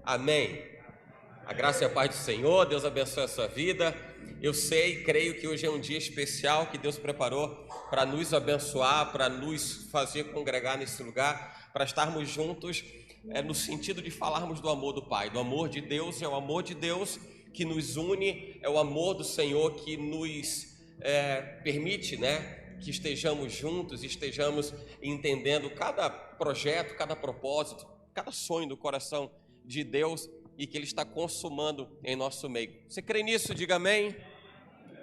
Amém. A graça e a paz do Senhor, Deus abençoe a sua vida. Eu sei, creio que hoje é um dia especial que Deus preparou para nos abençoar, para nos fazer congregar nesse lugar, para estarmos juntos, no sentido de falarmos do amor do Pai, do amor de Deus. É o amor de Deus que nos une, é o amor do Senhor que nos permite, que estejamos juntos, estejamos entendendo cada projeto, cada propósito, cada sonho do coração de Deus e que Ele está consumando em nosso meio. Você crê nisso? Diga amém.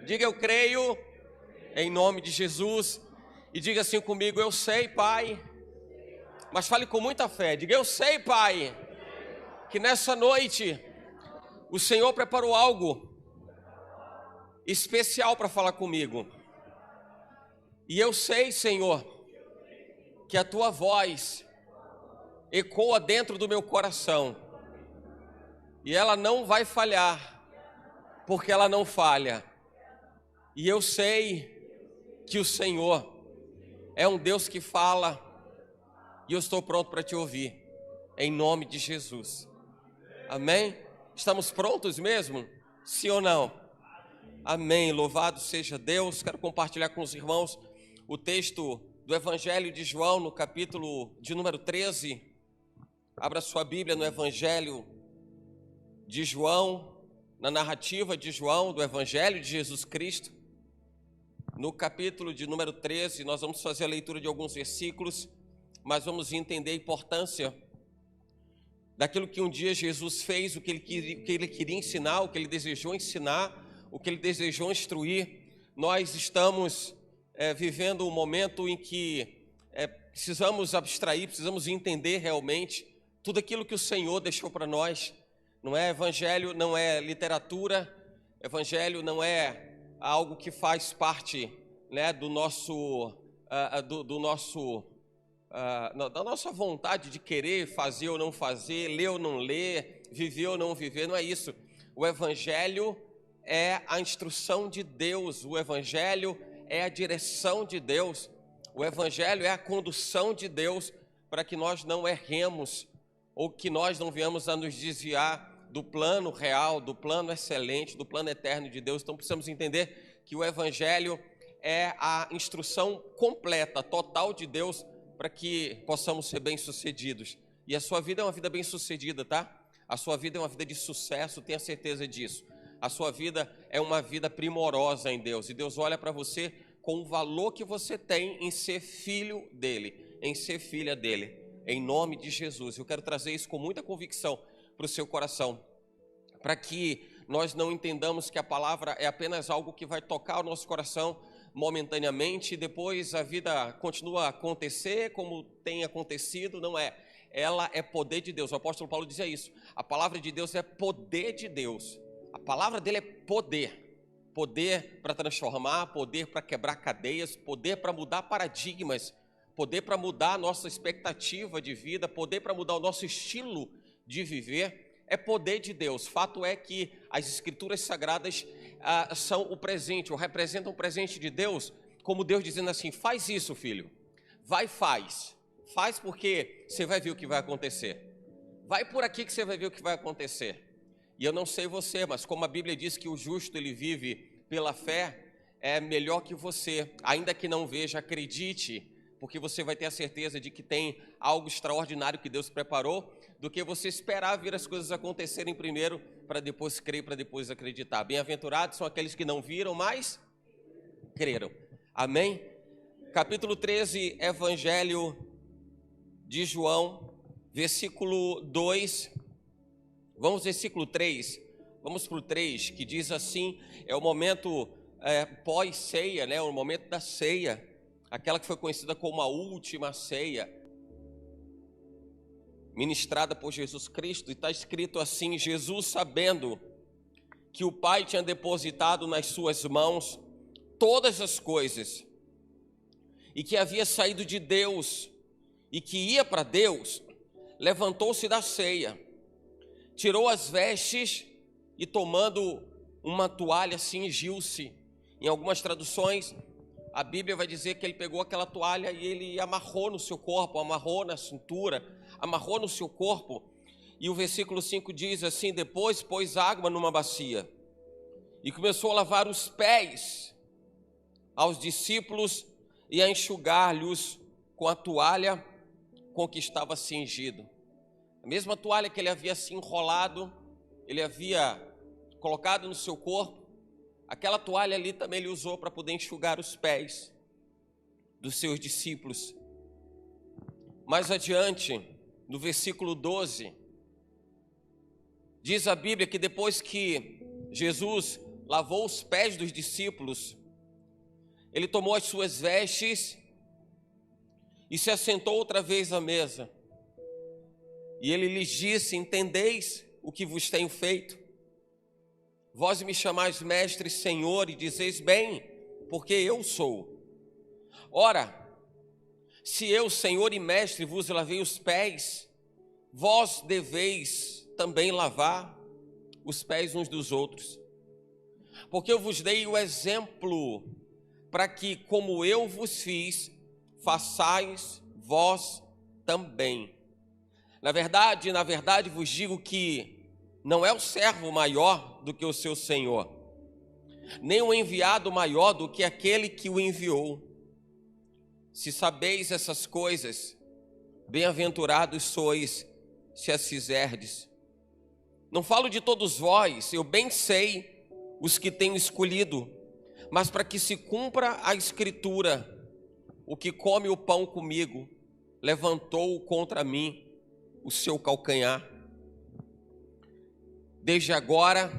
Diga eu creio, em nome de Jesus. E diga assim comigo: eu sei, Pai. Mas fale com muita fé. Diga eu sei, Pai, que nessa noite o Senhor preparou algo especial para falar comigo. E eu sei, Senhor, que a Tua voz ecoa dentro do meu coração. E ela não vai falhar, porque ela não falha. E eu sei que o Senhor é um Deus que fala, e eu estou pronto para te ouvir, em nome de Jesus. Amém? Estamos prontos mesmo? Sim ou não? Amém, louvado seja Deus. Quero compartilhar com os irmãos o texto do Evangelho de João, no capítulo de número 13. Abra sua Bíblia no Evangelho de João, na narrativa de João, do Evangelho de Jesus Cristo. No capítulo de número 13, nós vamos fazer a leitura de alguns versículos, mas vamos entender a importância daquilo que um dia Jesus fez, o que ele queria ensinar, o que ele desejou ensinar, o que ele desejou instruir. Nós estamos vivendo um momento em que precisamos abstrair, precisamos entender realmente tudo aquilo que o Senhor deixou para nós. Não é evangelho, não é literatura, evangelho não é algo que faz parte, do nosso, da nossa vontade de querer fazer ou não fazer, ler ou não ler, viver ou não viver. Não é isso. O evangelho é a instrução de Deus, o evangelho é a direção de Deus, o evangelho é a condução de Deus para que nós não erremos ou que nós não venhamos a nos desviar do plano real, do plano excelente, do plano eterno de Deus. Então precisamos entender que o evangelho é a instrução completa, total de Deus para que possamos ser bem-sucedidos. E a sua vida é uma vida bem-sucedida, tá? A sua vida é uma vida de sucesso, tenha certeza disso. A sua vida é uma vida primorosa em Deus. E Deus olha para você com o valor que você tem em ser filho dEle, em ser filha dEle. Em nome de Jesus. Eu quero trazer isso com muita convicção para o seu coração, para que nós não entendamos que a palavra é apenas algo que vai tocar o nosso coração momentaneamente e depois a vida continua a acontecer como tem acontecido. Não é, ela é poder de Deus. O apóstolo Paulo dizia isso, a palavra de Deus é poder de Deus, a palavra dele é poder para transformar, poder para quebrar cadeias, poder para mudar paradigmas, poder para mudar a nossa expectativa de vida, poder para mudar o nosso estilo de viver. É poder de Deus. Fato é que as escrituras sagradas são o presente, ou representam o presente de Deus, como Deus dizendo assim: faz isso, filho, vai, faz porque você vai ver o que vai acontecer, vai por aqui que você vai ver o que vai acontecer. E eu não sei você, mas como a Bíblia diz que o justo ele vive pela fé, é melhor que você, ainda que não veja, acredite, porque você vai ter a certeza de que tem algo extraordinário que Deus preparou, do que você esperar ver as coisas acontecerem primeiro, para depois crer, para depois acreditar. Bem-aventurados são aqueles que não viram, mas creram. Amém? Capítulo 13, Evangelho de João, versículo 2, vamos versículo 3, vamos para o 3, que diz assim, é o momento pós-ceia, o momento da ceia, aquela que foi conhecida como a última ceia, ministrada por Jesus Cristo, e está escrito assim: Jesus, sabendo que o Pai tinha depositado nas suas mãos todas as coisas, e que havia saído de Deus, e que ia para Deus, levantou-se da ceia, tirou as vestes, e tomando uma toalha, cingiu-se. Em algumas traduções, a Bíblia vai dizer que ele pegou aquela toalha e ele amarrou no seu corpo, amarrou na cintura, amarrou no seu corpo, E o versículo 5 diz assim: depois pôs água numa bacia e começou a lavar os pés aos discípulos e a enxugar-lhes com a toalha com que estava cingido. A mesma toalha que ele havia se enrolado, ele havia colocado no seu corpo, aquela toalha ali também ele usou para poder enxugar os pés dos seus discípulos. Mais adiante, no versículo 12, diz a Bíblia que depois que Jesus lavou os pés dos discípulos, ele tomou as suas vestes e se assentou outra vez à mesa. E ele lhes disse: entendeis o que vos tenho feito? Vós me chamais mestre e senhor, e dizeis bem, porque eu sou. Ora, se eu, senhor e mestre, vos lavei os pés, vós deveis também lavar os pés uns dos outros. Porque eu vos dei o exemplo, para que, como eu vos fiz, façais vós também. Na verdade vos digo que não é o servo maior do que o seu senhor, nem o enviado maior do que aquele que o enviou. Se sabeis essas coisas, bem-aventurados sois se as fizerdes. Não falo de todos vós, eu bem sei os que tenho escolhido, mas para que se cumpra a escritura: o que come o pão comigo, levantou contra mim o seu calcanhar. Desde agora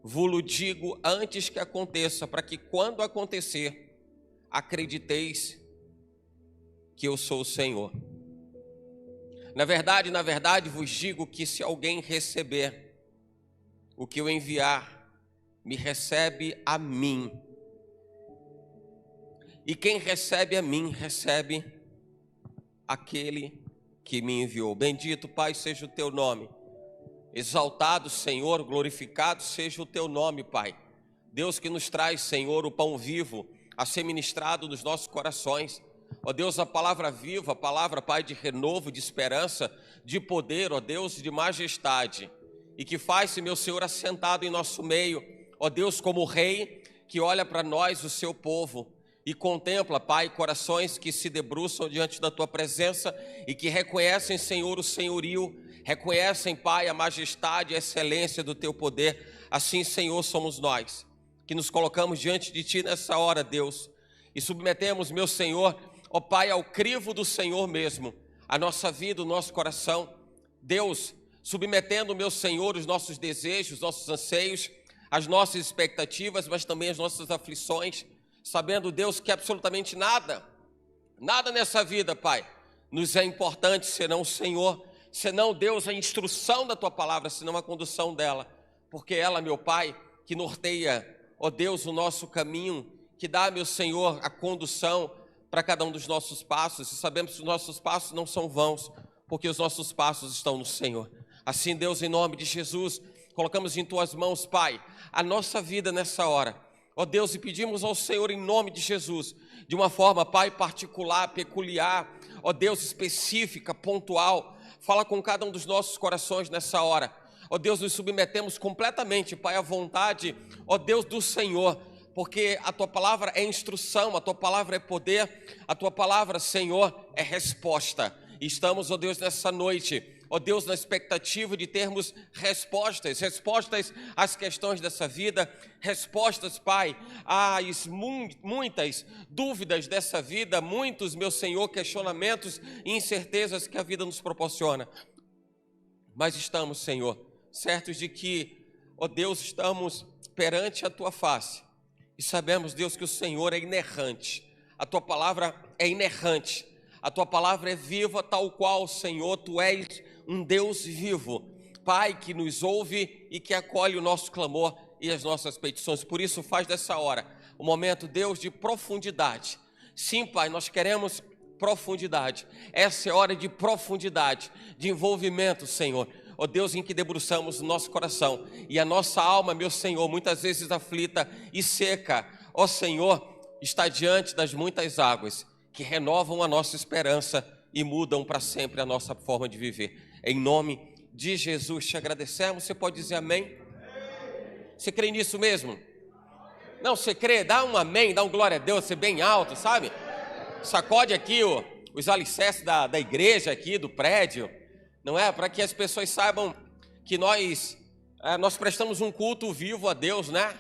vos-lo digo antes que aconteça, para que quando acontecer, acrediteis que eu sou o Senhor. Na verdade vos digo que se alguém receber o que eu enviar, me recebe a mim. E quem recebe a mim, recebe aquele que me enviou. Bendito, Pai, seja o teu nome. Exaltado, Senhor, glorificado seja o teu nome, Pai. Deus que nos traz, Senhor, o pão vivo a ser ministrado nos nossos corações. Ó Deus, a palavra viva, a palavra, Pai, de renovo, de esperança, de poder, ó Deus, de majestade. E que faz-se, meu Senhor, assentado em nosso meio, ó Deus, como Rei, que olha para nós, o seu povo, e contempla, Pai, corações que se debruçam diante da Tua presença e que reconhecem, Senhor, o senhorio, reconhecem, Pai, a majestade e a excelência do Teu poder. Assim, Senhor, somos nós, que nos colocamos diante de Ti nessa hora, Deus, e submetemos, meu Senhor, ó Pai, ao crivo do Senhor mesmo, a nossa vida, o nosso coração. Deus, submetendo, meu Senhor, os nossos desejos, os nossos anseios, as nossas expectativas, mas também as nossas aflições, sabendo, Deus, que absolutamente nada nessa vida, Pai, nos é importante senão o Senhor, senão, Deus, a instrução da Tua palavra, senão a condução dela, porque ela, meu Pai, que norteia, ó Deus, o nosso caminho, que dá, meu Senhor, a condução para cada um dos nossos passos, e sabemos que os nossos passos não são vãos, porque os nossos passos estão no Senhor. Assim, Deus, em nome de Jesus, colocamos em Tuas mãos, Pai, a nossa vida nessa hora. Ó Deus, e pedimos ao Senhor em nome de Jesus, de uma forma, Pai, particular, peculiar, ó Deus, específica, pontual, fala com cada um dos nossos corações nessa hora. Ó Deus, nos submetemos completamente, Pai, à vontade, ó Deus, do Senhor, porque a Tua palavra é instrução, a Tua palavra é poder, a Tua palavra, Senhor, é resposta. E estamos, ó Deus, nessa noite, ó Deus, na expectativa de termos respostas às questões dessa vida, respostas, Pai, às muitas dúvidas dessa vida, muitos, meu Senhor, questionamentos e incertezas que a vida nos proporciona. Mas estamos, Senhor, certos de que, ó Deus, estamos perante a Tua face e sabemos, Deus, que o Senhor é inerrante, a Tua palavra é inerrante, a Tua palavra é viva, tal qual, Senhor, Tu és um Deus vivo, Pai, que nos ouve e que acolhe o nosso clamor e as nossas petições. Por isso, faz dessa hora um momento, Deus, de profundidade. Sim, Pai, nós queremos profundidade. Essa é hora de profundidade, de envolvimento, Senhor. Ó Deus, em que debruçamos o nosso coração e a nossa alma, meu Senhor, muitas vezes aflita e seca, ó Senhor, está diante das muitas águas que renovam a nossa esperança e mudam para sempre a nossa forma de viver. Em nome de Jesus te agradecemos. Você pode dizer amém? Você crê nisso mesmo? Não, você crê? Dá um amém, dá um glória a Deus, você bem alto, sabe? Sacode aqui os alicerces da igreja aqui, do prédio, não é? Para que as pessoas saibam que nós prestamos um culto vivo a Deus, né?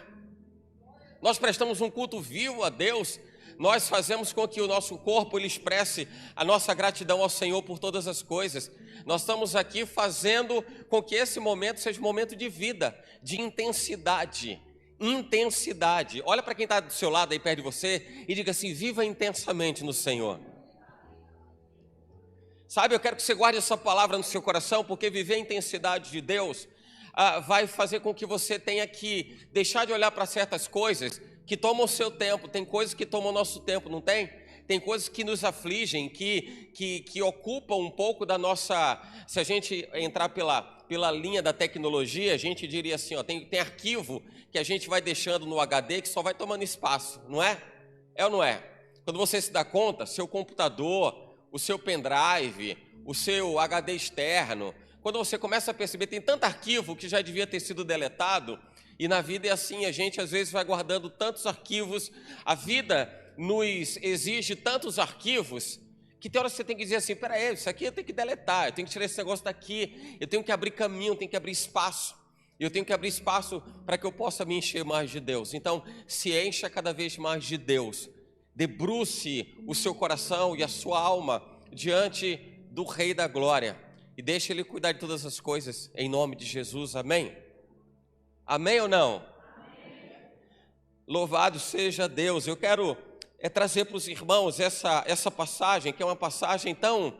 Nós prestamos um culto vivo a Deus. Nós fazemos com que o nosso corpo ele expresse a nossa gratidão ao Senhor por todas as coisas. Nós estamos aqui fazendo com que esse momento seja um momento de vida, de intensidade. Intensidade. Olha para quem está do seu lado aí perto de você e diga assim: viva intensamente no Senhor. Sabe, eu quero que você guarde essa palavra no seu coração, porque viver a intensidade de Deus vai fazer com que você tenha que deixar de olhar para certas coisas que tomam o seu tempo. Tem coisas que tomam o nosso tempo, não tem? Tem coisas que nos afligem, que ocupam um pouco da nossa... Se a gente entrar pela linha da tecnologia, a gente diria assim, ó, tem arquivo que a gente vai deixando no HD que só vai tomando espaço, não é? É ou não é? Quando você se dá conta, seu computador, o seu pendrive, o seu HD externo, quando você começa a perceber, tem tanto arquivo que já devia ter sido deletado, e na vida é assim, a gente às vezes vai guardando tantos arquivos, a vida nos exige tantos arquivos, que tem hora que você tem que dizer assim, peraí, isso aqui eu tenho que deletar, eu tenho que tirar esse negócio daqui, eu tenho que abrir caminho, eu tenho que abrir espaço, eu tenho que abrir espaço para que eu possa me encher mais de Deus. Então, se encha cada vez mais de Deus, debruce o seu coração e a sua alma diante do Rei da Glória, e deixe Ele cuidar de todas as coisas, em nome de Jesus, amém? Amém ou não? Amém. Louvado seja Deus. Eu quero trazer para os irmãos essa passagem, que é uma passagem tão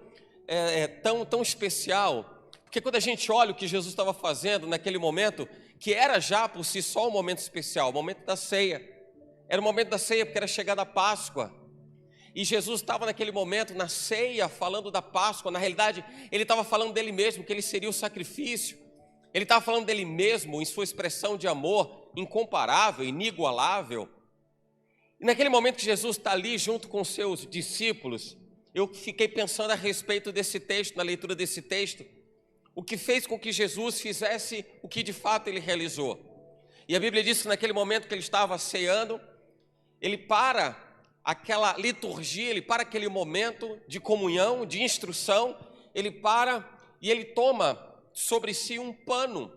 especial, porque quando a gente olha o que Jesus estava fazendo naquele momento, que era já por si só um momento especial, o momento da ceia, era o momento da ceia porque era chegada a Páscoa, e Jesus estava naquele momento, na ceia, falando da Páscoa. Na realidade, ele estava falando dele mesmo, que ele seria o sacrifício. Ele estava falando dele mesmo, em sua expressão de amor incomparável, inigualável. E naquele momento que Jesus está ali junto com os seus discípulos, eu fiquei pensando a respeito desse texto, na leitura desse texto, o que fez com que Jesus fizesse o que de fato ele realizou. E a Bíblia diz que naquele momento que ele estava ceando, ele para aquela liturgia, ele para aquele momento de comunhão, de instrução, ele para e ele toma sobre si um pano,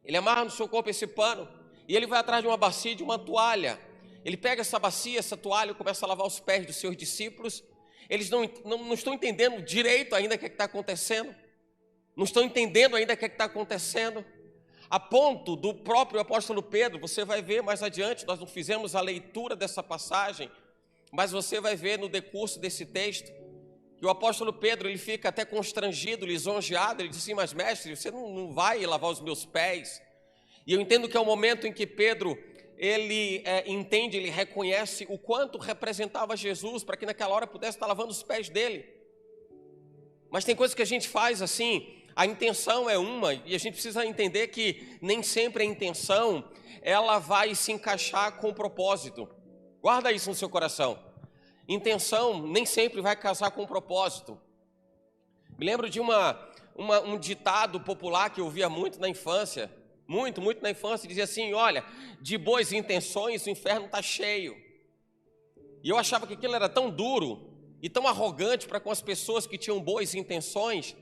ele amarra no seu corpo esse pano, e ele vai atrás de uma bacia e de uma toalha, ele pega essa bacia, essa toalha, e começa a lavar os pés dos seus discípulos. Eles não estão entendendo direito ainda o que está acontecendo, não estão entendendo ainda o que está acontecendo, a ponto do próprio apóstolo Pedro, você vai ver mais adiante, nós não fizemos a leitura dessa passagem, mas você vai ver no decurso desse texto, que o apóstolo Pedro, ele fica até constrangido, lisonjeado, ele diz assim, mas mestre, você não vai lavar os meus pés? E eu entendo que é o momento em que Pedro, ele entende, ele reconhece o quanto representava Jesus, para que naquela hora pudesse estar lavando os pés dele. Mas tem coisas que a gente faz assim, a intenção é uma, e a gente precisa entender que nem sempre a intenção, ela vai se encaixar com o propósito. Guarda isso no seu coração. Intenção nem sempre vai casar com o propósito. Me lembro de um ditado popular que eu ouvia muito na infância, muito na infância, dizia assim, olha, de boas intenções o inferno está cheio. E eu achava que aquilo era tão duro e tão arrogante para com as pessoas que tinham boas intenções,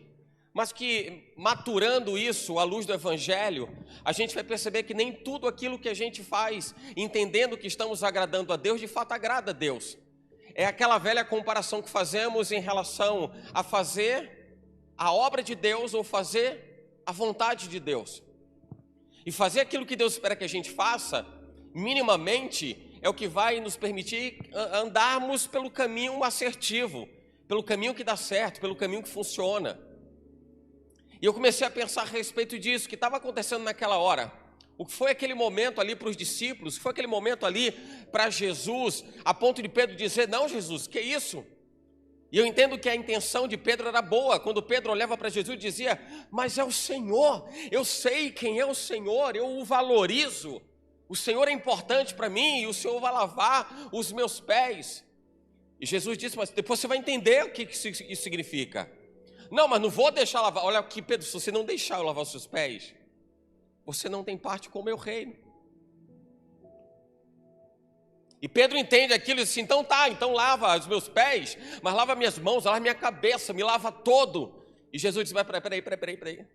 mas que maturando isso à luz do Evangelho, a gente vai perceber que nem tudo aquilo que a gente faz, entendendo que estamos agradando a Deus, de fato agrada a Deus. É aquela velha comparação que fazemos em relação a fazer a obra de Deus ou fazer a vontade de Deus. E fazer aquilo que Deus espera que a gente faça, minimamente, é o que vai nos permitir andarmos pelo caminho assertivo, pelo caminho que dá certo, pelo caminho que funciona. E eu comecei a pensar a respeito disso, o que estava acontecendo naquela hora. O que foi aquele momento ali para os discípulos, o que foi aquele momento ali para Jesus, a ponto de Pedro dizer, não Jesus, que isso? E eu entendo que a intenção de Pedro era boa, quando Pedro olhava para Jesus e dizia, mas é o Senhor, eu sei quem é o Senhor, eu o valorizo, o Senhor é importante para mim e o Senhor vai lavar os meus pés. E Jesus disse, mas depois você vai entender o que isso significa. Não, mas não vou deixar lavar. Olha aqui, Pedro, se você não deixar eu lavar os seus pés, você não tem parte com o meu reino. E Pedro entende aquilo e diz assim, então tá, então lava os meus pés, mas lava minhas mãos, lava minha cabeça, me lava todo. E Jesus diz, mas peraí.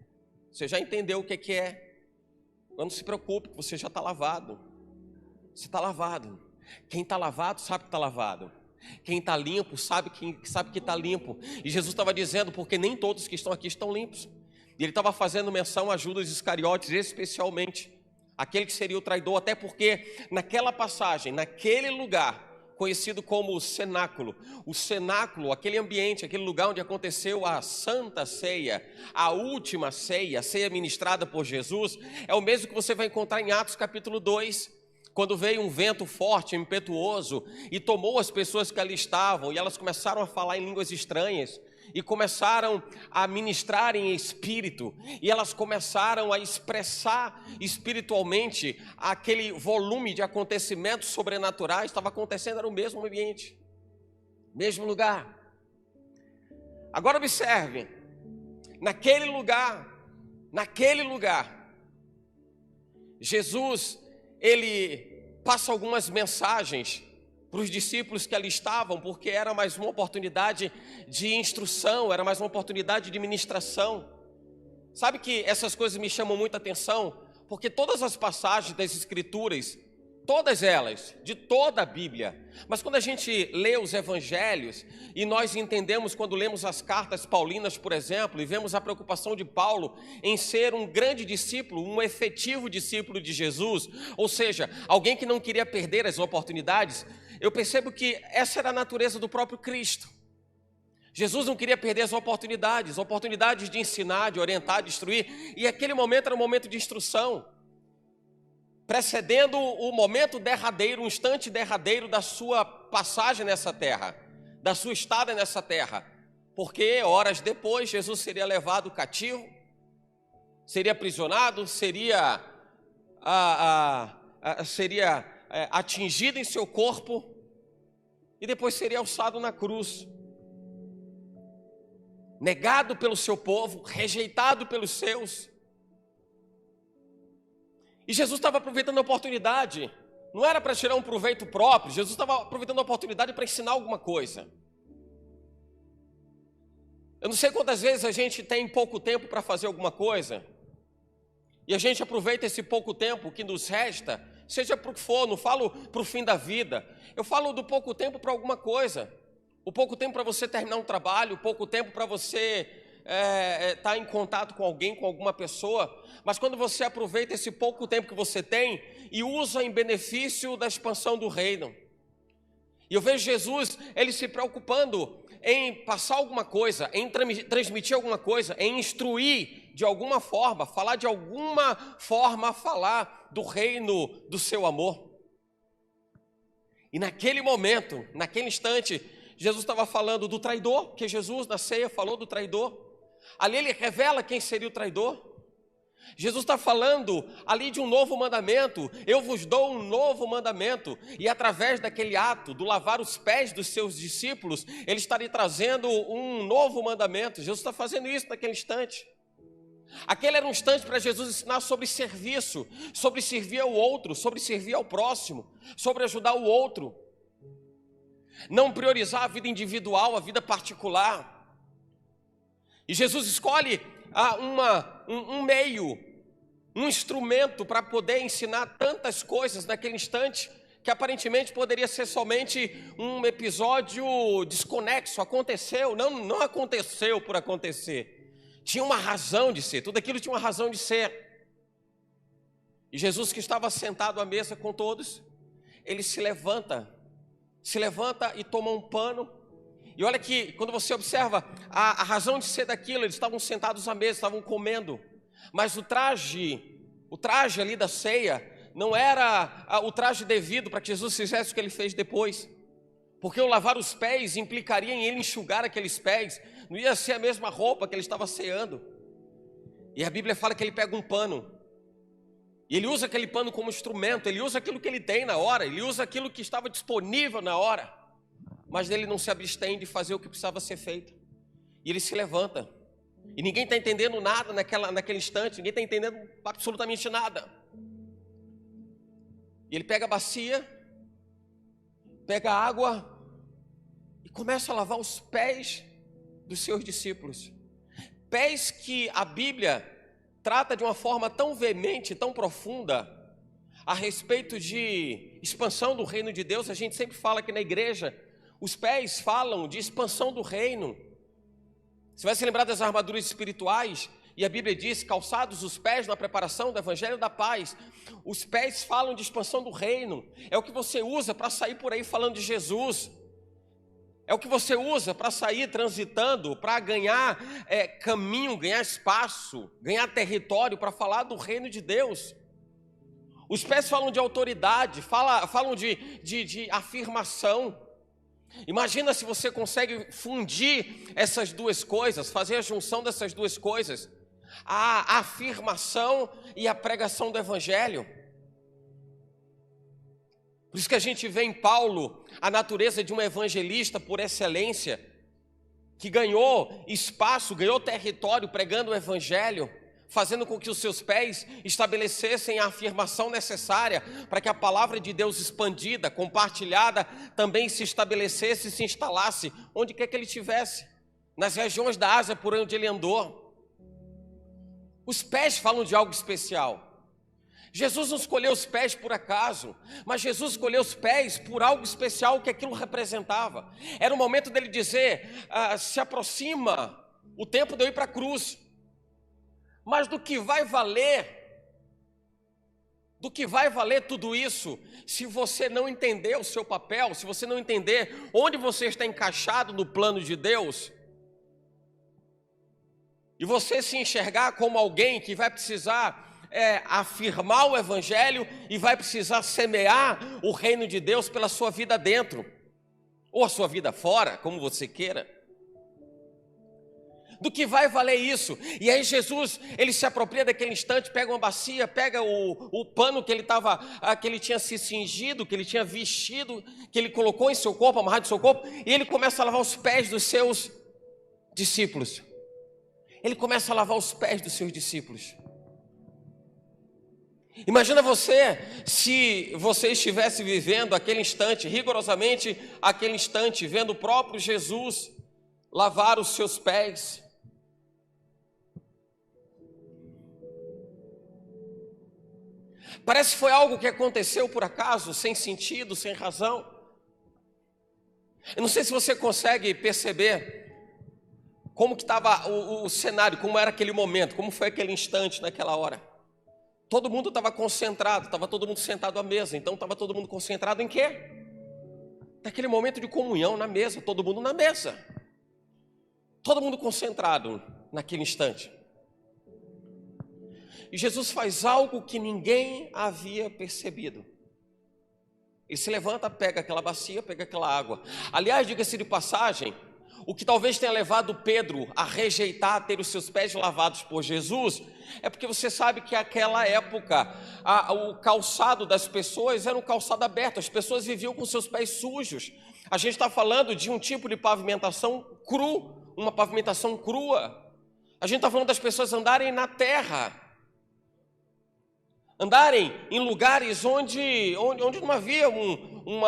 Você já entendeu o que é? Não se preocupe, você já está lavado. Você está lavado. Quem está lavado sabe que está lavado. Quem está limpo sabe que está limpo. E Jesus estava dizendo, porque nem todos que estão aqui estão limpos. E ele estava fazendo menção a Judas Iscariotes, especialmente aquele que seria o traidor, até porque naquela passagem, naquele lugar conhecido como o cenáculo, aquele ambiente, aquele lugar onde aconteceu a Santa Ceia, a última ceia, a ceia ministrada por Jesus, é o mesmo que você vai encontrar em Atos capítulo 2, quando veio um vento forte, impetuoso, e tomou as pessoas que ali estavam, e elas começaram a falar em línguas estranhas, e começaram a ministrar em espírito, e elas começaram a expressar espiritualmente aquele volume de acontecimentos sobrenaturais. Estava acontecendo, era o mesmo ambiente, mesmo lugar. Agora observe, naquele lugar, Jesus, ele passa algumas mensagens para os discípulos que ali estavam, porque era mais uma oportunidade de instrução, era mais uma oportunidade de ministração. Sabe que essas coisas me chamam muita atenção, porque todas as passagens das Escrituras, todas elas, de toda a Bíblia, mas quando a gente lê os evangelhos, e nós entendemos quando lemos as cartas paulinas, por exemplo, e vemos a preocupação de Paulo em ser um grande discípulo, um efetivo discípulo de Jesus, ou seja, alguém que não queria perder as oportunidades, eu percebo que essa era a natureza do próprio Cristo. Jesus não queria perder as oportunidades de ensinar, de orientar, de instruir, e aquele momento era um momento de instrução, precedendo o momento derradeiro, um instante derradeiro da sua passagem nessa terra, da sua estada nessa terra, porque horas depois Jesus seria levado cativo, seria aprisionado, seria atingido em seu corpo e depois seria alçado na cruz, negado pelo seu povo, rejeitado pelos seus. E Jesus estava aproveitando a oportunidade, não era para tirar um proveito próprio, Jesus estava aproveitando a oportunidade para ensinar alguma coisa. Eu não sei quantas vezes a gente tem pouco tempo para fazer alguma coisa, e a gente aproveita esse pouco tempo que nos resta, seja para o que for, não falo para o fim da vida, eu falo do pouco tempo para alguma coisa, o pouco tempo para você terminar um trabalho, o pouco tempo para você estar em contato com alguém, com alguma pessoa, mas quando você aproveita esse pouco tempo que você tem e usa em benefício da expansão do reino. E eu vejo Jesus, ele se preocupando em passar alguma coisa, em transmitir alguma coisa, em instruir de alguma forma, falar de alguma forma, falar do reino do seu amor. E naquele momento, naquele instante, Jesus estava falando do traidor, porque Jesus na ceia falou do traidor. Ali ele revela quem seria o traidor. Jesus está falando ali de um novo mandamento, eu vos dou um novo mandamento, e através daquele ato, do lavar os pés dos seus discípulos, ele estaria trazendo um novo mandamento. Jesus está fazendo isso naquele instante. Aquele era um instante para Jesus ensinar sobre serviço, sobre servir ao outro, sobre servir ao próximo, sobre ajudar o outro. Não priorizar a vida individual, a vida particular. E Jesus escolhe um meio, um instrumento para poder ensinar tantas coisas naquele instante, que aparentemente poderia ser somente um episódio desconexo. Aconteceu, não aconteceu por acontecer, tinha uma razão de ser, tudo aquilo tinha uma razão de ser. E Jesus, que estava sentado à mesa com todos, ele se levanta e toma um pano. E olha que, quando você observa a razão de ser daquilo, eles estavam sentados à mesa, estavam comendo, mas o traje ali da ceia, não era o traje devido para que Jesus fizesse o que ele fez depois, porque o lavar os pés implicaria em ele enxugar aqueles pés, não ia ser a mesma roupa que ele estava ceando. E a Bíblia fala que ele pega um pano, e ele usa aquele pano como instrumento, ele usa aquilo que ele tem na hora, ele usa aquilo que estava disponível na hora, mas ele não se abstém de fazer o que precisava ser feito. E ele se levanta. E ninguém está entendendo nada naquele instante, ninguém está entendendo absolutamente nada. E ele pega a bacia, pega a água e começa a lavar os pés dos seus discípulos. Pés que a Bíblia trata de uma forma tão veemente, tão profunda, a respeito de expansão do reino de Deus. A gente sempre fala aqui na igreja, os pés falam de expansão do reino. Você vai se lembrar das armaduras espirituais, e a Bíblia diz, calçados os pés na preparação do Evangelho da Paz. Os pés falam de expansão do reino, é o que você usa para sair por aí falando de Jesus. É o que você usa para sair transitando, para ganhar caminho, ganhar espaço, ganhar território, para falar do reino de Deus. Os pés falam de autoridade, falam de afirmação. Imagina se você consegue fundir essas duas coisas, fazer a junção dessas duas coisas, a afirmação e a pregação do Evangelho. Por isso que a gente vê em Paulo a natureza de um evangelista por excelência, que ganhou espaço, ganhou território pregando o Evangelho, fazendo com que os seus pés estabelecessem a afirmação necessária para que a palavra de Deus expandida, compartilhada, também se estabelecesse e se instalasse onde quer que ele estivesse, nas regiões da Ásia por onde ele andou. Os pés falam de algo especial. Jesus não escolheu os pés por acaso, mas Jesus escolheu os pés por algo especial que aquilo representava. Era o momento dele dizer, se aproxima o tempo de eu ir para a cruz. Mas do que vai valer tudo isso, se você não entender o seu papel, se você não entender onde você está encaixado no plano de Deus, e você se enxergar como alguém que vai precisar afirmar o Evangelho e vai precisar semear o reino de Deus pela sua vida dentro, ou a sua vida fora, como você queira. Do que vai valer isso? E aí Jesus, ele se apropria daquele instante, pega uma bacia, pega o pano que ele tinha se cingido, que ele tinha vestido, que ele colocou em seu corpo, amarrado em seu corpo, e ele começa a lavar os pés dos seus discípulos. Ele começa a lavar os pés dos seus discípulos. Imagina você, se você estivesse vivendo aquele instante, rigorosamente aquele instante, vendo o próprio Jesus lavar os seus pés. Parece que foi algo que aconteceu por acaso, sem sentido, sem razão. Eu não sei se você consegue perceber como que estava o cenário, como era aquele momento, como foi aquele instante naquela hora. Todo mundo estava concentrado, estava todo mundo sentado à mesa, então estava todo mundo concentrado em quê? Naquele momento de comunhão na mesa, todo mundo na mesa. Todo mundo concentrado naquele instante. E Jesus faz algo que ninguém havia percebido. Ele se levanta, pega aquela bacia, pega aquela água. Aliás, diga-se de passagem, o que talvez tenha levado Pedro a rejeitar ter os seus pés lavados por Jesus, é porque você sabe que naquela época, o calçado das pessoas era um calçado aberto, as pessoas viviam com seus pés sujos. A gente está falando de um tipo de pavimentação uma pavimentação crua. A gente está falando das pessoas andarem na terra, andarem em lugares onde não havia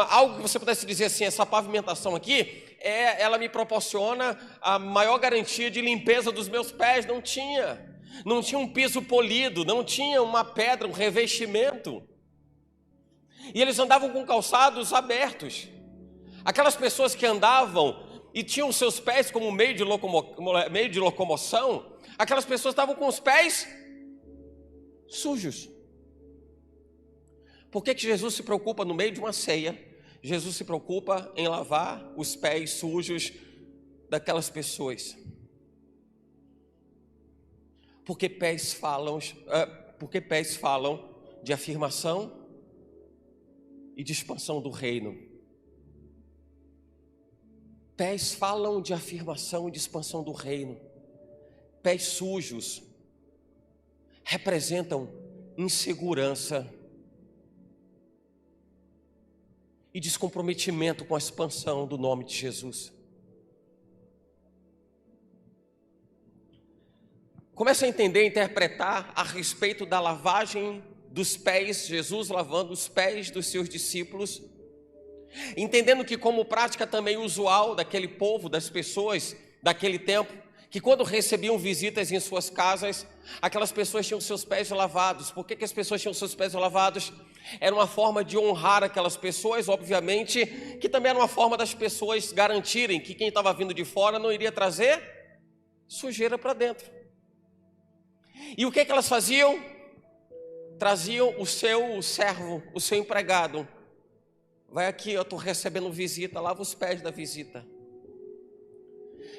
algo que você pudesse dizer assim, essa pavimentação aqui, ela me proporciona a maior garantia de limpeza dos meus pés. Não tinha um piso polido, não tinha uma pedra, um revestimento. E eles andavam com calçados abertos. Aquelas pessoas que andavam e tinham seus pés como meio de locomoção, aquelas pessoas estavam com os pés sujos. Por que Jesus se preocupa no meio de uma ceia? Jesus se preocupa em lavar os pés sujos daquelas pessoas. Porque pés falam de afirmação e de expansão do reino. Pés falam de afirmação e de expansão do reino. Pés sujos representam insegurança e descomprometimento com a expansão do nome de Jesus. Começa a entender, interpretar a respeito da lavagem dos pés, Jesus lavando os pés dos seus discípulos, entendendo que como prática também usual daquele povo, das pessoas daquele tempo, que quando recebiam visitas em suas casas, aquelas pessoas tinham seus pés lavados. Por que as pessoas tinham seus pés lavados? Era uma forma de honrar aquelas pessoas, obviamente, que também era uma forma das pessoas garantirem que quem estava vindo de fora não iria trazer sujeira para dentro. E o que elas faziam? Traziam o seu servo, o seu empregado. Vai aqui, eu estou recebendo visita, lava os pés da visita.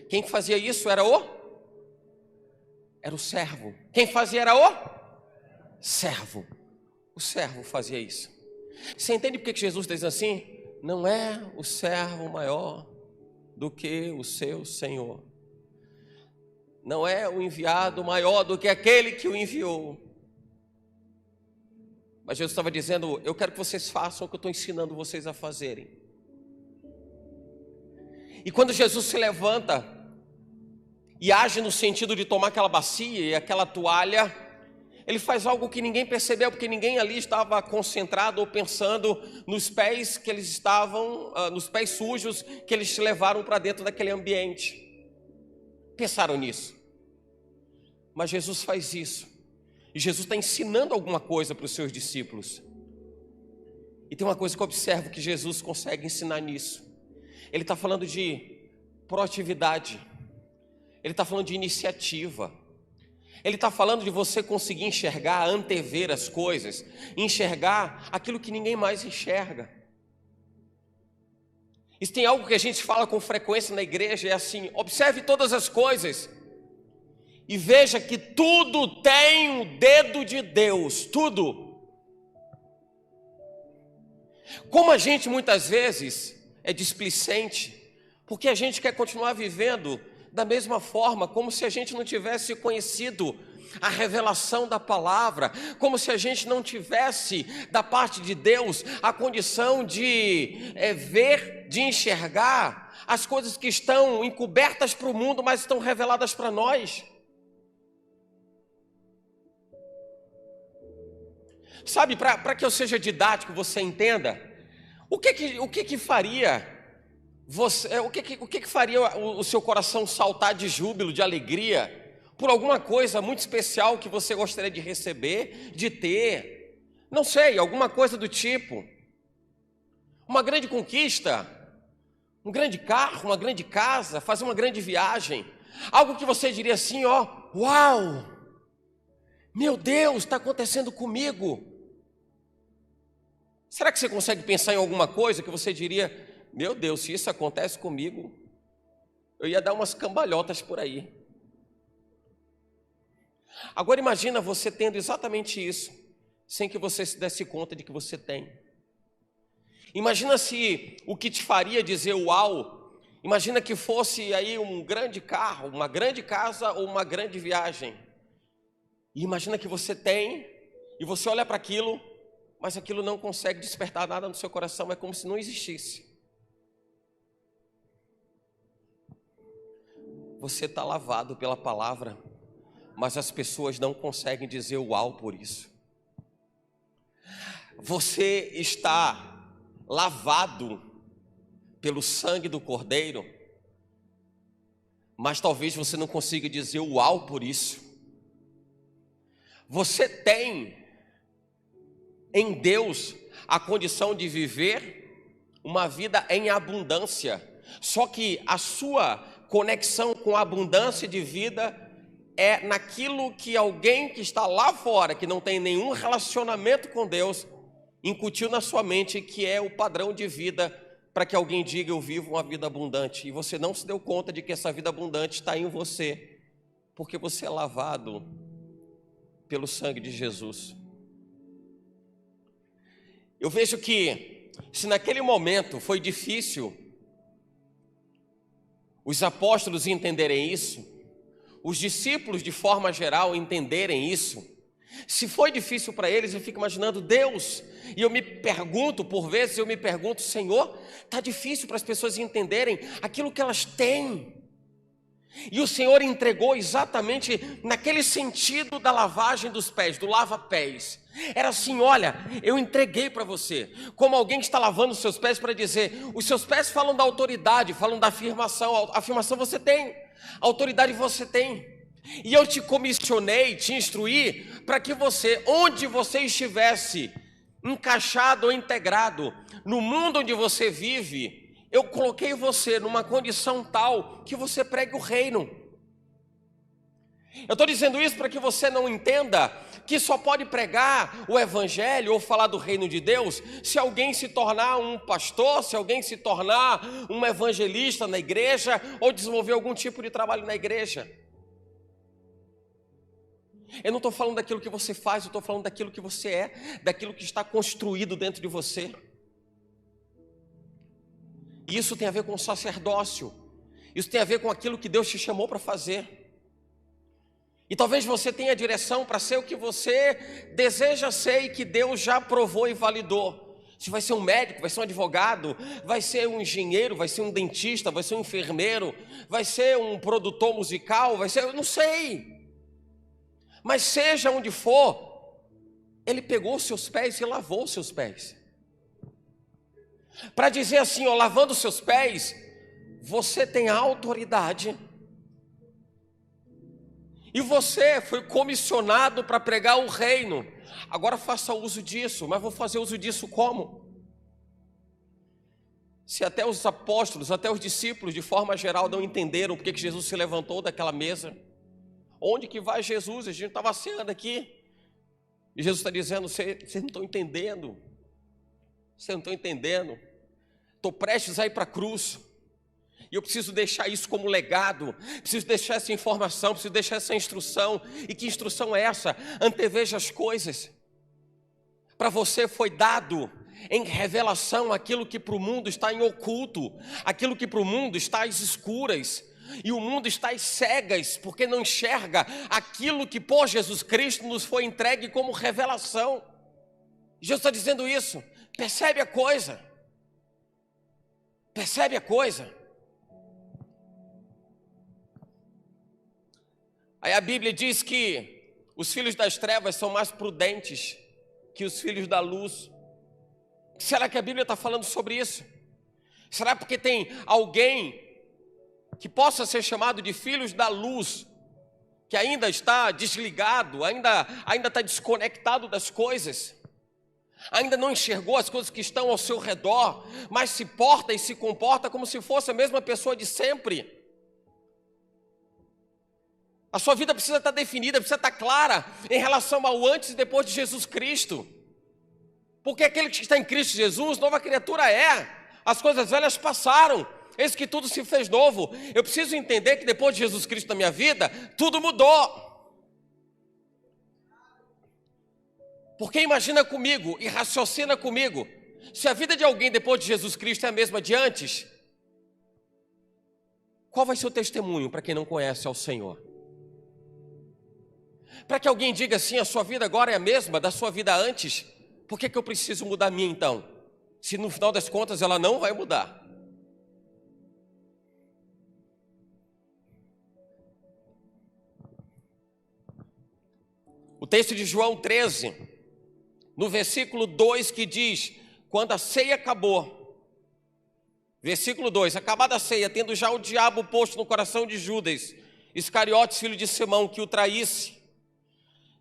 Quem fazia isso era o servo. Quem fazia era o servo. O servo fazia isso. Você entende por que Jesus diz assim? Não é o servo maior do que o seu Senhor. Não é o enviado maior do que aquele que o enviou. Mas Jesus estava dizendo, eu quero que vocês façam o que eu estou ensinando vocês a fazerem. E quando Jesus se levanta e age no sentido de tomar aquela bacia e aquela toalha, ele faz algo que ninguém percebeu, porque ninguém ali estava concentrado ou pensando nos pés que eles estavam, nos pés sujos que eles levaram para dentro daquele ambiente. Pensaram nisso. Mas Jesus faz isso. E Jesus está ensinando alguma coisa para os seus discípulos. E tem uma coisa que eu observo que Jesus consegue ensinar nisso. Ele está falando de proatividade. Ele está falando de iniciativa. Ele está falando de você conseguir enxergar, antever as coisas, enxergar aquilo que ninguém mais enxerga. Isso tem algo que a gente fala com frequência na igreja, é assim, observe todas as coisas e veja que tudo tem o dedo de Deus, tudo. Como a gente muitas vezes é displicente, porque a gente quer continuar vivendo da mesma forma, como se a gente não tivesse conhecido a revelação da palavra, como se a gente não tivesse da parte de Deus a condição de ver, de enxergar as coisas que estão encobertas para o mundo, mas estão reveladas para nós. Sabe, para que eu seja didático, você entenda, o que faria você, o que faria o seu coração saltar de júbilo, de alegria, por alguma coisa muito especial que você gostaria de receber, de ter, não sei, alguma coisa do tipo, uma grande conquista, um grande carro, uma grande casa, fazer uma grande viagem, algo que você diria assim, ó, uau, meu Deus, está acontecendo comigo. Será que você consegue pensar em alguma coisa que você diria, meu Deus, se isso acontece comigo, eu ia dar umas cambalhotas por aí. Agora imagina você tendo exatamente isso, sem que você se desse conta de que você tem. Imagina se o que te faria dizer uau, imagina que fosse aí um grande carro, uma grande casa ou uma grande viagem. E imagina que você tem, e você olha para aquilo, mas aquilo não consegue despertar nada no seu coração, é como se não existisse. Você está lavado pela palavra, mas as pessoas não conseguem dizer uau por isso. Você está lavado pelo sangue do Cordeiro, mas talvez você não consiga dizer uau por isso. Você tem em Deus a condição de viver uma vida em abundância, só que a sua conexão com a abundância de vida é naquilo que alguém que está lá fora, que não tem nenhum relacionamento com Deus, incutiu na sua mente, que é o padrão de vida para que alguém diga eu vivo uma vida abundante, e você não se deu conta de que essa vida abundante está em você, porque você é lavado pelo sangue de Jesus. Eu vejo que se naquele momento foi difícil os apóstolos entenderem isso, os discípulos de forma geral entenderem isso, se foi difícil para eles, eu fico imaginando Deus, e eu me pergunto, por vezes eu me pergunto, Senhor, está difícil para as pessoas entenderem aquilo que elas têm, E o Senhor entregou exatamente naquele sentido da lavagem dos pés, do lava-pés. Era assim: olha, eu entreguei para você, como alguém que está lavando os seus pés para dizer, os seus pés falam da autoridade, falam da afirmação. A afirmação você tem, a autoridade você tem. E eu te comissionei, te instruí, para que você, onde você estivesse encaixado ou integrado, no mundo onde você vive, eu coloquei você numa condição tal que você pregue o reino. Eu estou dizendo isso para que você não entenda que só pode pregar o evangelho ou falar do reino de Deus se alguém se tornar um pastor, se alguém se tornar um evangelista na igreja ou desenvolver algum tipo de trabalho na igreja. Eu não estou falando daquilo que você faz, eu estou falando daquilo que você é, daquilo que está construído dentro de você. E isso tem a ver com o sacerdócio, isso tem a ver com aquilo que Deus te chamou para fazer. E talvez você tenha direção para ser o que você deseja ser e que Deus já provou e validou. Você vai ser um médico, vai ser um advogado, vai ser um engenheiro, vai ser um dentista, vai ser um enfermeiro, vai ser um produtor musical, vai ser, eu não sei. Mas seja onde for, Ele pegou os seus pés e lavou os seus pés. Para dizer assim, ó, lavando os seus pés, você tem autoridade. E você foi comissionado para pregar o reino. Agora faça uso disso, mas vou fazer uso disso como? Se até os apóstolos, até os discípulos, de forma geral, não entenderam porque que Jesus se levantou daquela mesa. Onde que vai Jesus? A gente estava ceando aqui. E Jesus está dizendo, vocês não estão entendendo. Vocês não estão entendendo. Estou prestes a ir para a cruz. E eu preciso deixar isso como legado. Preciso deixar essa informação, preciso deixar essa instrução. E que instrução é essa? Anteveja as coisas. Para você foi dado em revelação aquilo que para o mundo está em oculto. Aquilo que para o mundo está às escuras. E o mundo está às cegas, porque não enxerga aquilo que por Jesus Cristo nos foi entregue como revelação. Jesus está dizendo isso. Percebe a coisa. Percebe a coisa. Aí a Bíblia diz que os filhos das trevas são mais prudentes que os filhos da luz. Será que a Bíblia está falando sobre isso? Será porque tem alguém que possa ser chamado de filhos da luz, que ainda está desligado, ainda está desconectado das coisas, ainda não enxergou as coisas que estão ao seu redor, mas se porta e se comporta como se fosse a mesma pessoa de sempre? A sua vida precisa estar definida, precisa estar clara em relação ao antes e depois de Jesus Cristo. Porque aquele que está em Cristo Jesus, nova criatura é. As coisas velhas passaram, eis que tudo se fez novo. Eu preciso entender que depois de Jesus Cristo na minha vida, tudo mudou. Porque imagina comigo e raciocina comigo, se a vida de alguém depois de Jesus Cristo é a mesma de antes, qual vai ser o testemunho para quem não conhece ao Senhor? Para que alguém diga assim, a sua vida agora é a mesma da sua vida antes, por que eu preciso mudar a minha então? Se no final das contas ela não vai mudar. O texto de João 13, no versículo 2 que diz, quando a ceia acabou, versículo 2, acabada a ceia, tendo já o diabo posto no coração de Judas, Iscariotes, filho de Simão, que o traísse,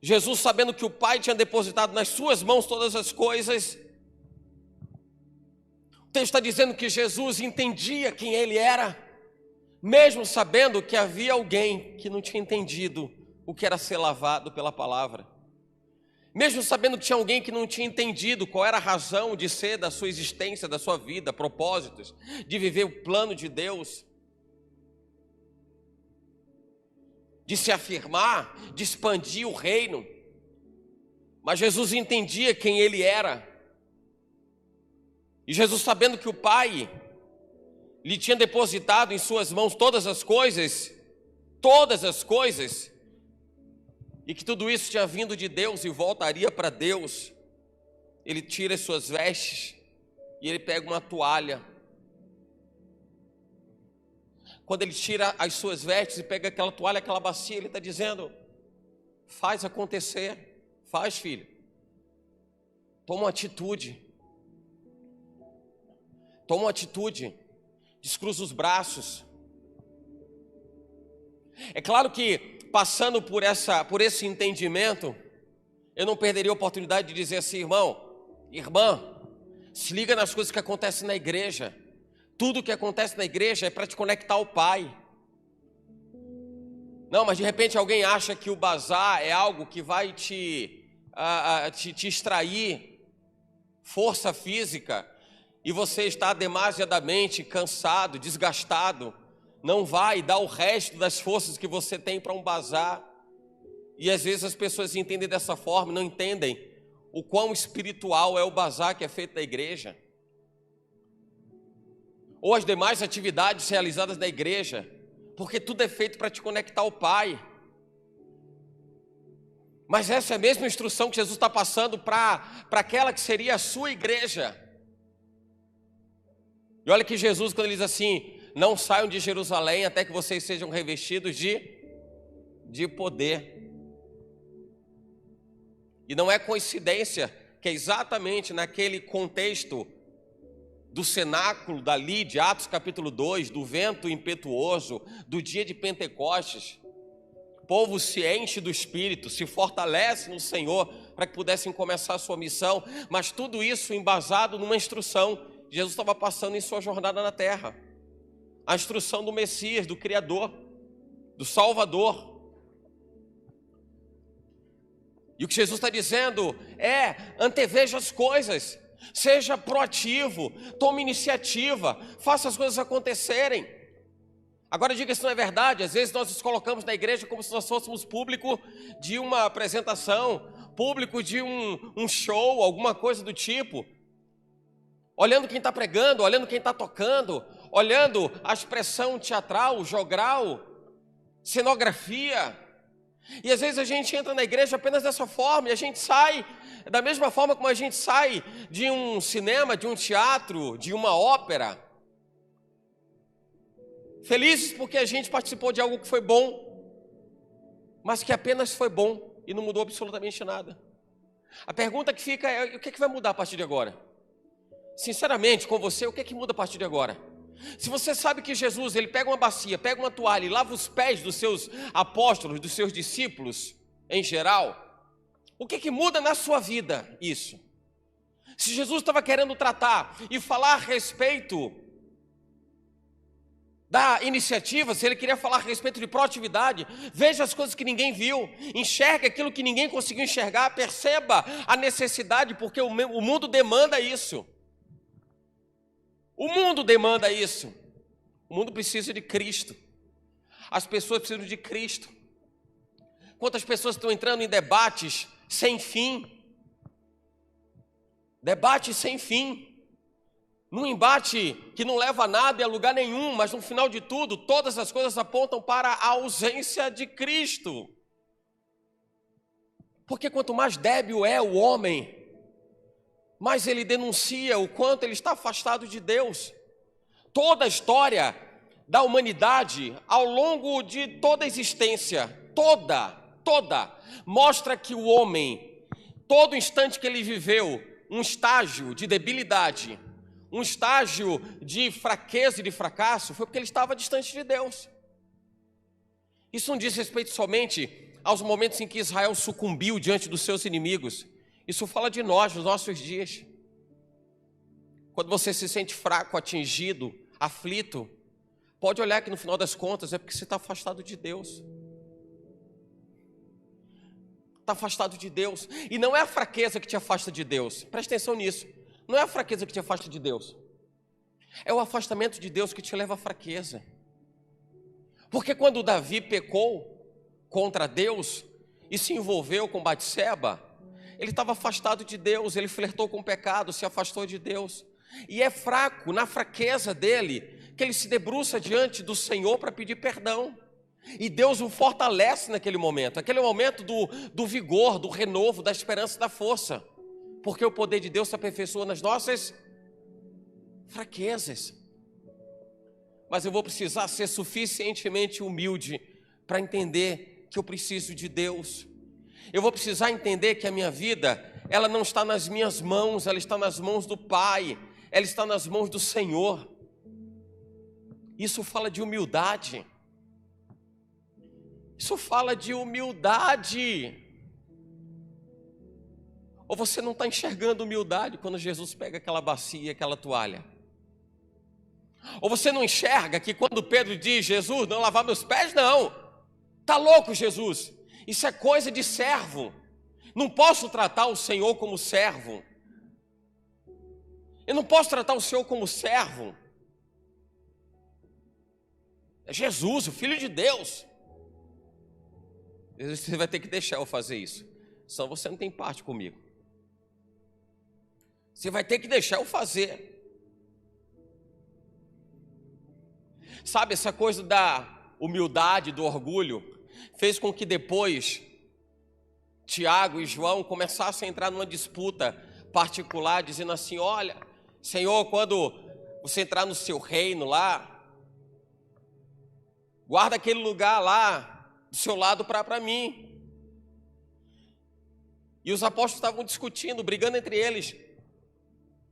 Jesus, sabendo que o Pai tinha depositado nas suas mãos todas as coisas, o texto está dizendo que Jesus entendia quem ele era, mesmo sabendo que havia alguém que não tinha entendido o que era ser lavado pela palavra, mesmo sabendo que tinha alguém que não tinha entendido qual era a razão de ser da sua existência, da sua vida, propósitos, de viver o plano de Deus, de se afirmar, de expandir o reino. Mas Jesus entendia quem ele era. E Jesus, sabendo que o Pai lhe tinha depositado em suas mãos todas as coisas, e que tudo isso tinha vindo de Deus e voltaria para Deus, ele tira as suas vestes e ele pega uma toalha. Quando ele tira as suas vestes e pega aquela toalha, aquela bacia, ele está dizendo: faz acontecer, faz, filho. Toma uma atitude. Toma uma atitude. Descruza os braços. É claro que, passando por esse entendimento, eu não perderia a oportunidade de dizer assim: irmão, irmã, se liga nas coisas que acontecem na igreja. Tudo que acontece na igreja é para te conectar ao Pai. Não, mas de repente alguém acha que o bazar é algo que vai te extrair força física, e você está demasiadamente cansado, desgastado, não vai dar o resto das forças que você tem para um bazar. E às vezes as pessoas entendem dessa forma, não entendem o quão espiritual é o bazar que é feito na igreja, ou as demais atividades realizadas na igreja, porque tudo é feito para te conectar ao Pai. Mas essa é a mesma instrução que Jesus está passando para aquela que seria a sua igreja. E olha que Jesus, quando ele diz assim: não saiam de Jerusalém até que vocês sejam revestidos de poder. E não é coincidência que é exatamente naquele contexto do cenáculo dali de Atos capítulo 2, do vento impetuoso, do dia de Pentecostes, o povo se enche do Espírito, se fortalece no Senhor para que pudessem começar a sua missão, mas tudo isso embasado numa instrução que Jesus estava passando em sua jornada na terra. A instrução do Messias, do Criador, do Salvador. E o que Jesus está dizendo é: anteveja as coisas, seja proativo, tome iniciativa, faça as coisas acontecerem. Agora diga se não é verdade. Às vezes nós nos colocamos na igreja como se nós fôssemos público de uma apresentação, público de um show, alguma coisa do tipo, olhando quem está pregando, olhando quem está tocando, olhando a expressão teatral, jogral, cenografia. E às vezes a gente entra na igreja apenas dessa forma, e a gente sai da mesma forma como a gente sai de um cinema, de um teatro, de uma ópera, felizes porque a gente participou de algo que foi bom, mas que apenas foi bom e não mudou absolutamente nada. A pergunta que fica é: o que vai mudar a partir de agora? Sinceramente, com você, o que muda a partir de agora? Se você sabe que Jesus, ele pega uma bacia, pega uma toalha e lava os pés dos seus apóstolos, dos seus discípulos em geral, o que muda na sua vida isso? Se Jesus estava querendo tratar e falar a respeito da iniciativa, se ele queria falar a respeito de proatividade, veja as coisas que ninguém viu, enxergue aquilo que ninguém conseguiu enxergar, perceba a necessidade, porque o mundo demanda isso. O mundo demanda isso. O mundo precisa de Cristo. As pessoas precisam de Cristo. Quantas pessoas estão entrando em debates sem fim? Debate sem fim. Num embate que não leva a nada e a lugar nenhum, mas no final de tudo, todas as coisas apontam para a ausência de Cristo. Porque quanto mais débil é o homem, mas ele denuncia o quanto ele está afastado de Deus. Toda a história da humanidade, ao longo de toda a existência, toda, mostra que o homem, todo instante que ele viveu, um estágio de debilidade, um estágio de fraqueza e de fracasso, foi porque ele estava distante de Deus. Isso não diz respeito somente aos momentos em que Israel sucumbiu diante dos seus inimigos. Isso fala de nós, dos nossos dias. Quando você se sente fraco, atingido, aflito, pode olhar que no final das contas é porque você está afastado de Deus. Está afastado de Deus. E não é a fraqueza que te afasta de Deus. Preste atenção nisso. Não é a fraqueza que te afasta de Deus. É o afastamento de Deus que te leva à fraqueza. Porque quando Davi pecou contra Deus e se envolveu com Batseba, ele estava afastado de Deus, ele flertou com o pecado, se afastou de Deus. E é fraco, na fraqueza dele, que ele se debruça diante do Senhor para pedir perdão. E Deus o fortalece naquele momento. Aquele momento do vigor, do renovo, da esperança, da força. Porque o poder de Deus se aperfeiçoa nas nossas fraquezas. mas eu vou precisar ser suficientemente humilde para entender que eu preciso de Deus. Eu vou precisar entender que a minha vida, ela não está nas minhas mãos, ela está nas mãos do Pai, ela está nas mãos do Senhor. Isso fala de humildade. Isso fala de humildade. Ou você não está enxergando humildade quando Jesus pega aquela bacia, aquela toalha? Ou você não enxerga que quando Pedro diz, Jesus, não lavar meus pés? Não. Está louco, Jesus? Isso é coisa de servo. Não posso tratar o Senhor como servo. Eu não posso tratar o Senhor como servo. É Jesus, o Filho de Deus. Você vai ter que deixar eu fazer isso, senão você não tem parte comigo. Você vai ter que deixar eu fazer. Sabe, essa coisa da humildade, do orgulho, fez com que depois Tiago e João começassem a entrar numa disputa particular, dizendo assim, olha, Senhor, quando você entrar no seu reino lá, guarda aquele lugar lá do seu lado para mim. E os apóstolos estavam discutindo, brigando entre eles,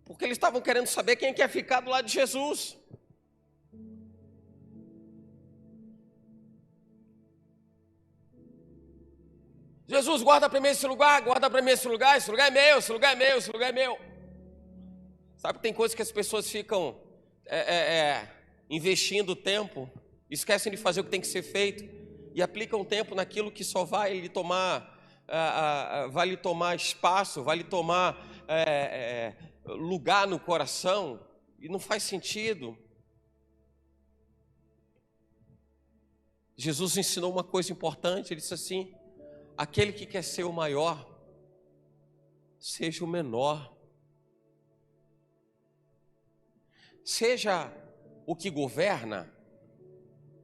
porque eles estavam querendo saber quem quer ficar do lado de Jesus. Jesus, guarda para mim esse lugar, guarda para mim esse lugar é meu, esse lugar é meu, esse lugar é meu. Sabe que tem coisas que as pessoas ficam investindo tempo, esquecem de fazer o que tem que ser feito e aplicam tempo naquilo que só vai lhe tomar, espaço, vai lhe tomar lugar no coração, e não faz sentido. Jesus ensinou uma coisa importante, ele disse assim, aquele que quer ser o maior, seja o menor. Seja o que governa,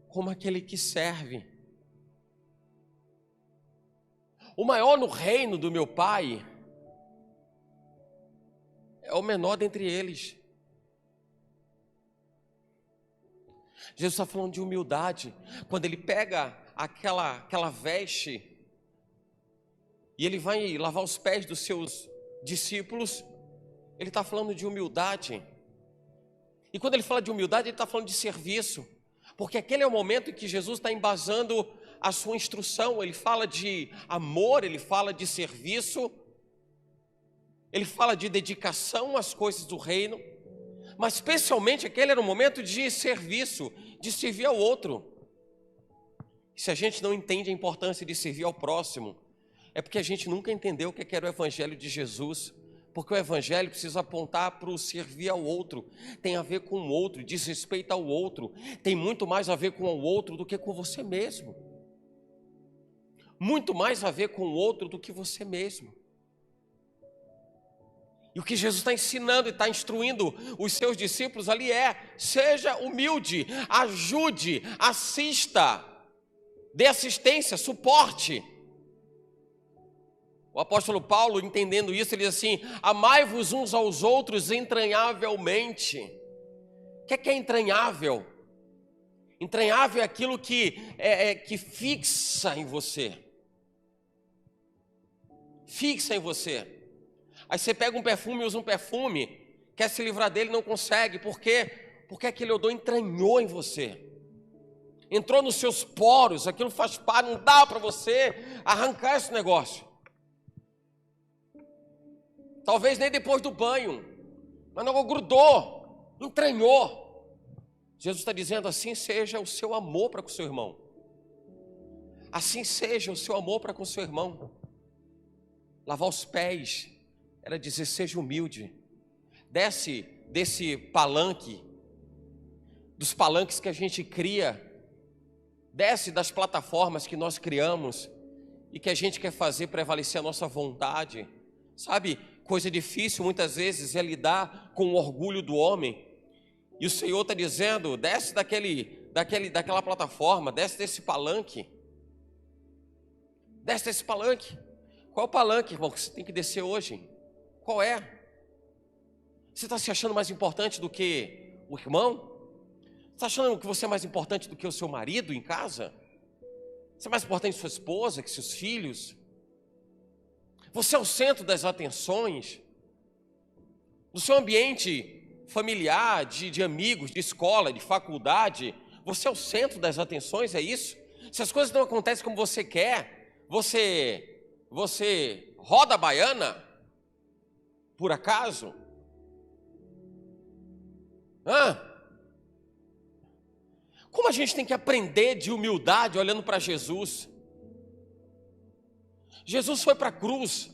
como aquele que serve. O maior no reino do meu Pai é o menor dentre eles. Jesus está falando de humildade. Quando ele pega aquela veste e ele vai lavar os pés dos seus discípulos, ele está falando de humildade. E quando ele fala de humildade, ele está falando de serviço, porque aquele é o momento em que Jesus está embasando a sua instrução. Ele fala de amor, ele fala de serviço, ele fala de dedicação às coisas do reino, mas especialmente aquele era um momento de serviço, de servir ao outro. Se a gente não entende a importância de servir ao próximo, é porque a gente nunca entendeu o que era o Evangelho de Jesus, porque o Evangelho precisa apontar para o servir ao outro, tem a ver com o outro, diz respeito ao outro, tem muito mais a ver com o outro do que com você mesmo, muito mais a ver com o outro do que você mesmo. E o que Jesus está ensinando e está instruindo os seus discípulos ali seja humilde, ajude, assista, dê assistência, suporte. O apóstolo Paulo, entendendo isso, ele diz assim, amai-vos uns aos outros entranhavelmente. O que é entranhável? Entranhável é aquilo que fixa em você. Fixa em você. Aí você pega um perfume, usa um perfume, quer se livrar dele, não consegue. Por quê? Porque aquele odor entranhou em você. Entrou nos seus poros, aquilo faz parte, não dá para você arrancar esse negócio. Talvez nem depois do banho, mas não grudou, entranhou. Jesus está dizendo, assim seja o seu amor para com o seu irmão. Assim seja o seu amor para com o seu irmão. Lavar os pés era dizer, seja humilde. Desce desse palanque, dos palanques que a gente cria, desce das plataformas que nós criamos e que a gente quer fazer prevalecer a nossa vontade. Sabe, coisa difícil muitas vezes é lidar com o orgulho do homem. E o Senhor está dizendo, desce daquela plataforma, desce desse palanque. Desce desse palanque. Qual é o palanque, irmão, que você tem que descer hoje? Qual é? Você está se achando mais importante do que o irmão? está achando que você é mais importante do que o seu marido em casa? Você é mais importante que sua esposa, que seus filhos? Você é o centro das atenções do seu ambiente familiar, de amigos, de escola, de faculdade. Você é o centro das atenções, é isso? Se as coisas não acontecem como você quer, você roda a baiana, por acaso? Como a gente tem que aprender de humildade olhando para Jesus? Jesus foi para a cruz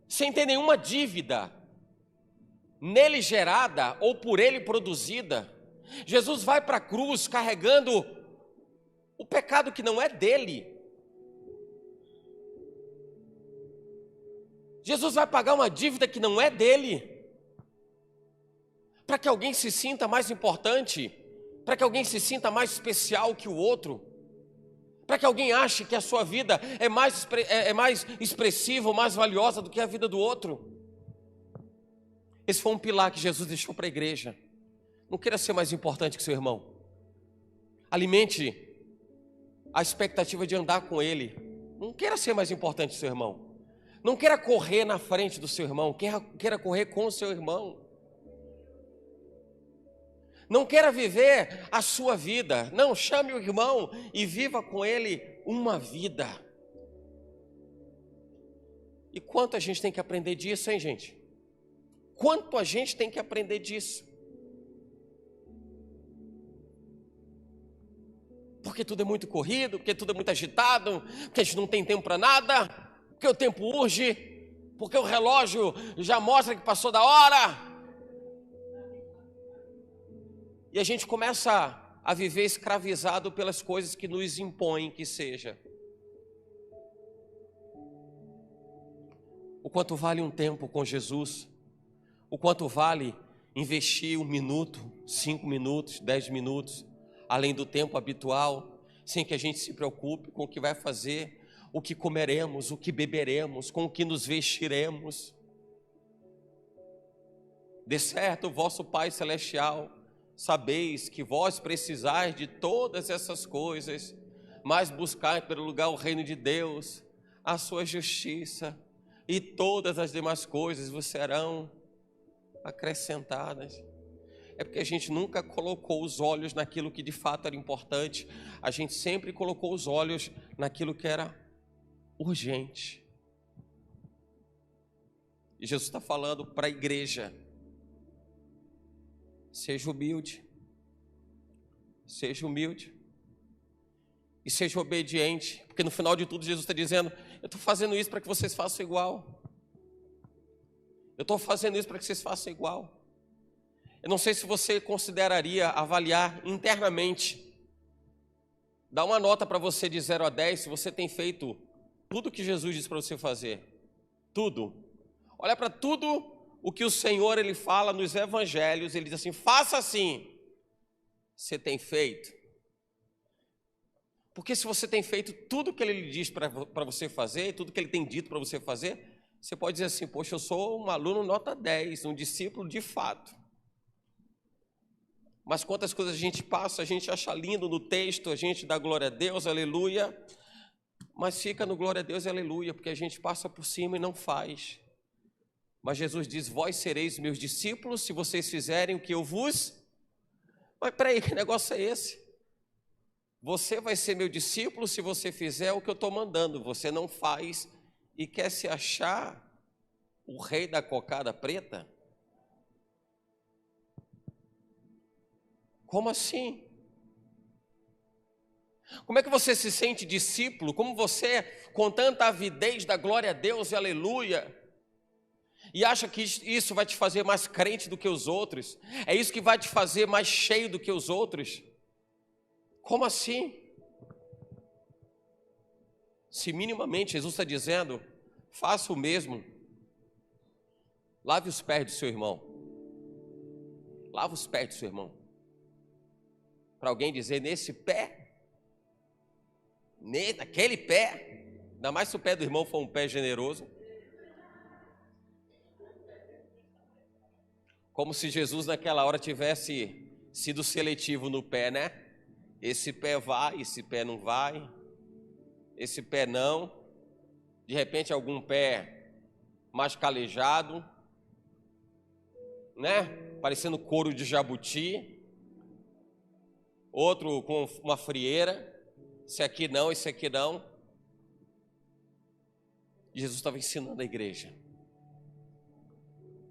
sem ter nenhuma dívida nele gerada ou por ele produzida. Jesus vai para a cruz carregando o pecado que não é dele. Jesus vai pagar uma dívida que não é dele, para que alguém se sinta mais importante, para que alguém se sinta mais especial que o outro, para que alguém ache que a sua vida é mais expressiva ou mais valiosa do que a vida do outro. Esse foi um pilar que Jesus deixou para a igreja. Não queira ser mais importante que seu irmão. Alimente a expectativa de andar com ele. Não queira ser mais importante que seu irmão. Não queira correr na frente do seu irmão. Queira correr com o seu irmão. Não queira viver a sua vida. Não, chame o irmão e viva com ele uma vida. E quanto a gente tem que aprender disso, hein, gente? Quanto a gente tem que aprender disso? Porque tudo é muito corrido, porque tudo é muito agitado, porque a gente não tem tempo para nada, porque o tempo urge, porque o relógio já mostra que passou da hora. E a gente começa a viver escravizado pelas coisas que nos impõem que seja. O quanto vale um tempo com Jesus? O quanto vale investir 1 minuto, 5 minutos, 10 minutos, além do tempo habitual, sem que a gente se preocupe com o que vai fazer, o que comeremos, o que beberemos, com o que nos vestiremos? De certo, vosso Pai Celestial, sabeis que vós precisais de todas essas coisas, mas buscai em primeiro lugar o reino de Deus, a sua justiça, e todas as demais coisas vos serão acrescentadas. É porque a gente nunca colocou os olhos naquilo que de fato era importante. A gente sempre colocou os olhos naquilo que era urgente. E Jesus está falando para a igreja: seja humilde, e seja obediente, porque no final de tudo Jesus está dizendo: eu estou fazendo isso para que vocês façam igual. Eu estou fazendo isso para que vocês façam igual. Eu não sei se você consideraria avaliar internamente, dar uma nota para você de 0 a 10, se você tem feito tudo que Jesus disse para você fazer. Tudo. Olha para tudo o que o Senhor ele fala nos evangelhos, ele diz assim: faça assim. Você tem feito? Porque se você tem feito tudo que ele lhe diz para você fazer, tudo que ele tem dito para você fazer, você pode dizer assim: poxa, eu sou um aluno nota 10, um discípulo de fato. Mas quantas coisas a gente passa, a gente acha lindo no texto, a gente dá glória a Deus, aleluia, mas fica no glória a Deus e aleluia, porque a gente passa por cima e não faz. Mas Jesus diz: vós sereis meus discípulos se vocês fizerem o que eu vos... Mas peraí, que negócio é esse? Você vai ser meu discípulo se você fizer o que eu estou mandando. Você não faz e quer se achar o rei da cocada preta? Como assim? Como é que você se sente discípulo? Como você, com tanta avidez da glória a Deus e aleluia, e acha que isso vai te fazer mais crente do que os outros? É isso que vai te fazer mais cheio do que os outros? Como assim? Se minimamente Jesus está dizendo: faça o mesmo. Lave os pés do seu irmão. Lava os pés do seu irmão. Para alguém dizer: nesse pé, naquele pé, ainda mais se o pé do irmão for um pé generoso. Como se Jesus naquela hora tivesse sido seletivo no pé, né? Esse pé vai, esse pé não vai, esse pé não. De repente algum pé mais calejado, né? Parecendo couro de jabuti. Outro com uma frieira. Esse aqui não, esse aqui não. Jesus estava ensinando a igreja.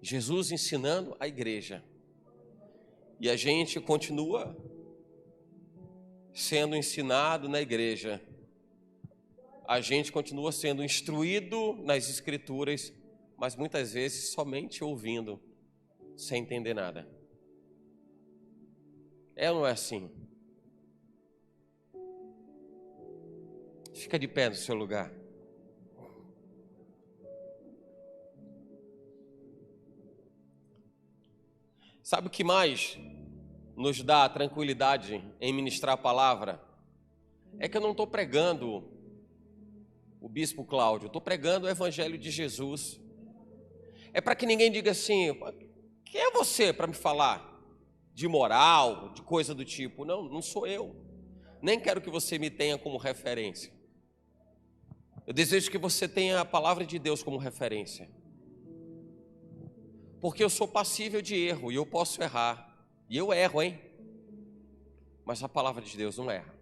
Jesus ensinando a igreja. E a gente continua sendo ensinado na igreja. A gente continua sendo instruído nas escrituras, mas muitas vezes somente ouvindo, sem entender nada. É ou não é assim? Fica de pé no seu lugar. Sabe o que mais nos dá tranquilidade em ministrar a palavra? É que eu não estou pregando o bispo Cláudio, eu estou pregando o evangelho de Jesus. É para que ninguém diga assim: quem é você para me falar de moral, de coisa do tipo? Não, não sou eu. Nem quero que você me tenha como referência. Eu desejo que você tenha a palavra de Deus como referência. Porque eu sou passível de erro e eu posso errar. E eu erro, hein? Mas a palavra de Deus não erra.